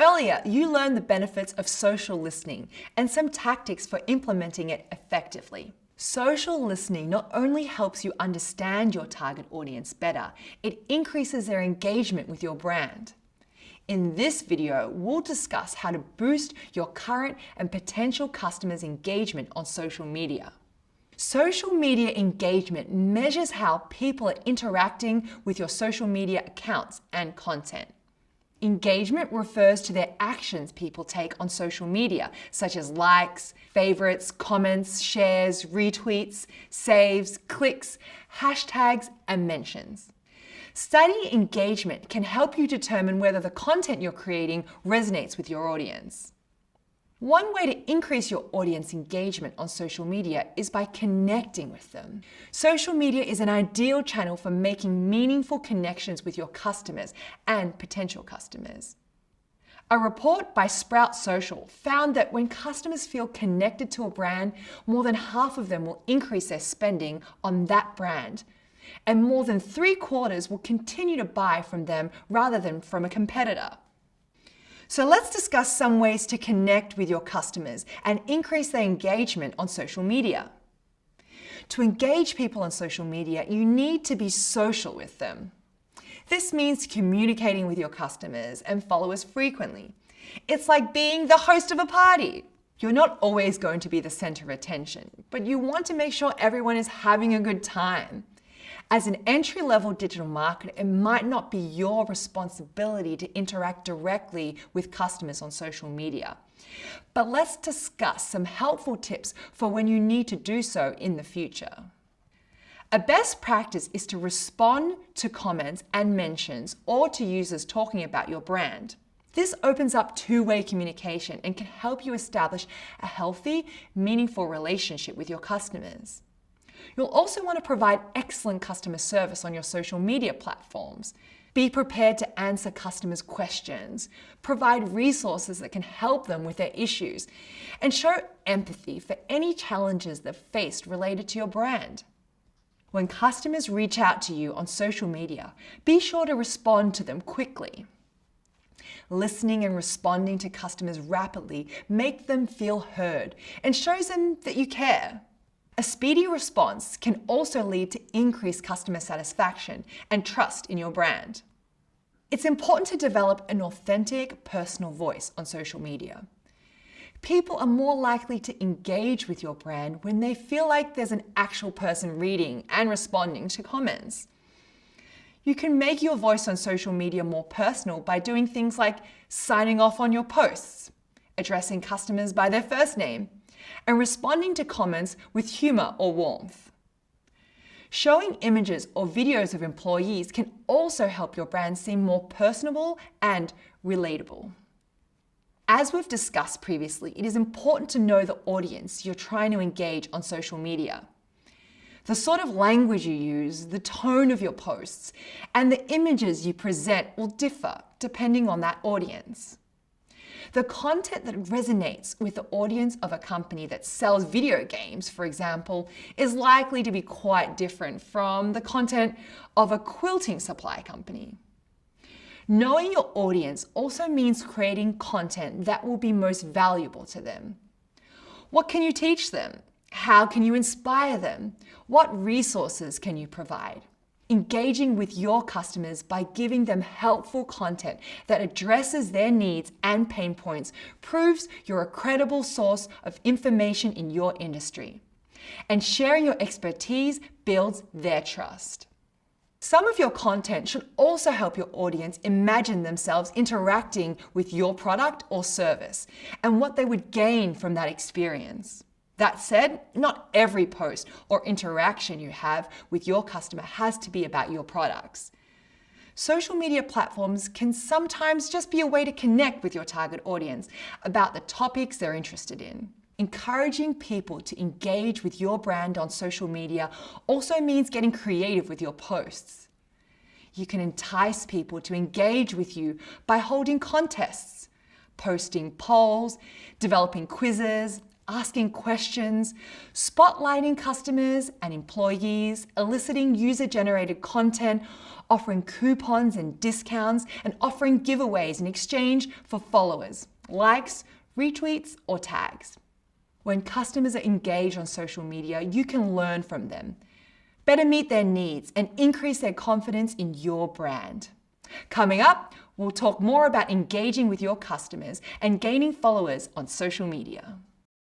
Earlier, you learned the benefits of social listening and some tactics for implementing it effectively. Social listening not only helps you understand your target audience better, it increases their engagement with your brand. In this video, we'll discuss how to boost your current and potential customers' engagement on social media. Social media engagement measures how people are interacting with your social media accounts and content. Engagement refers to their actions people take on social media, such as likes, favorites, comments, shares, retweets, saves, clicks, hashtags, and mentions. Studying engagement can help you determine whether the content you're creating resonates with your audience. One way to increase your audience engagement on social media is by connecting with them. Social media is an ideal channel for making meaningful connections with your customers and potential customers. A report by Sprout Social found that when customers feel connected to a brand, more than half of them will increase their spending on that brand, and more than 3/4 will continue to buy from them rather than from a competitor. So let's discuss some ways to connect with your customers and increase their engagement on social media. To engage people on social media, you need to be social with them. This means communicating with your customers and followers frequently. It's like being the host of a party. You're not always going to be the center of attention, but you want to make sure everyone is having a good time. As an entry-level digital marketer, it might not be your responsibility to interact directly with customers on social media. But let's discuss some helpful tips for when you need to do so in the future. A best practice is to respond to comments and mentions or to users talking about your brand. This opens up two-way communication and can help you establish a healthy, meaningful relationship with your customers. You'll also want to provide excellent customer service on your social media platforms. Be prepared to answer customers' questions, provide resources that can help them with their issues, and show empathy for any challenges they've faced related to your brand. When customers reach out to you on social media, be sure to respond to them quickly. Listening and responding to customers rapidly make them feel heard and shows them that you care. A speedy response can also lead to increased customer satisfaction and trust in your brand. It's important to develop an authentic, personal voice on social media. People are more likely to engage with your brand when they feel like there's an actual person reading and responding to comments. You can make your voice on social media more personal by doing things like signing off on your posts, addressing customers by their first name, and responding to comments with humor or warmth. Showing images or videos of employees can also help your brand seem more personable and relatable. As we've discussed previously, it is important to know the audience you're trying to engage on social media. The sort of language you use, the tone of your posts, and the images you present will differ depending on that audience. The content that resonates with the audience of a company that sells video games, for example, is likely to be quite different from the content of a quilting supply company. Knowing your audience also means creating content that will be most valuable to them. What can you teach them? How can you inspire them? What resources can you provide? Engaging with your customers by giving them helpful content that addresses their needs and pain points proves you're a credible source of information in your industry. And sharing your expertise builds their trust. Some of your content should also help your audience imagine themselves interacting with your product or service and what they would gain from that experience. That said, not every post or interaction you have with your customer has to be about your products. Social media platforms can sometimes just be a way to connect with your target audience about the topics they're interested in. Encouraging people to engage with your brand on social media also means getting creative with your posts. You can entice people to engage with you by holding contests, posting polls, developing quizzes, asking questions, spotlighting customers and employees, eliciting user-generated content, offering coupons and discounts, and offering giveaways in exchange for followers, likes, retweets, or tags. When customers are engaged on social media, you can learn from them, better meet their needs, and increase their confidence in your brand. Coming up, we'll talk more about engaging with your customers and gaining followers on social media.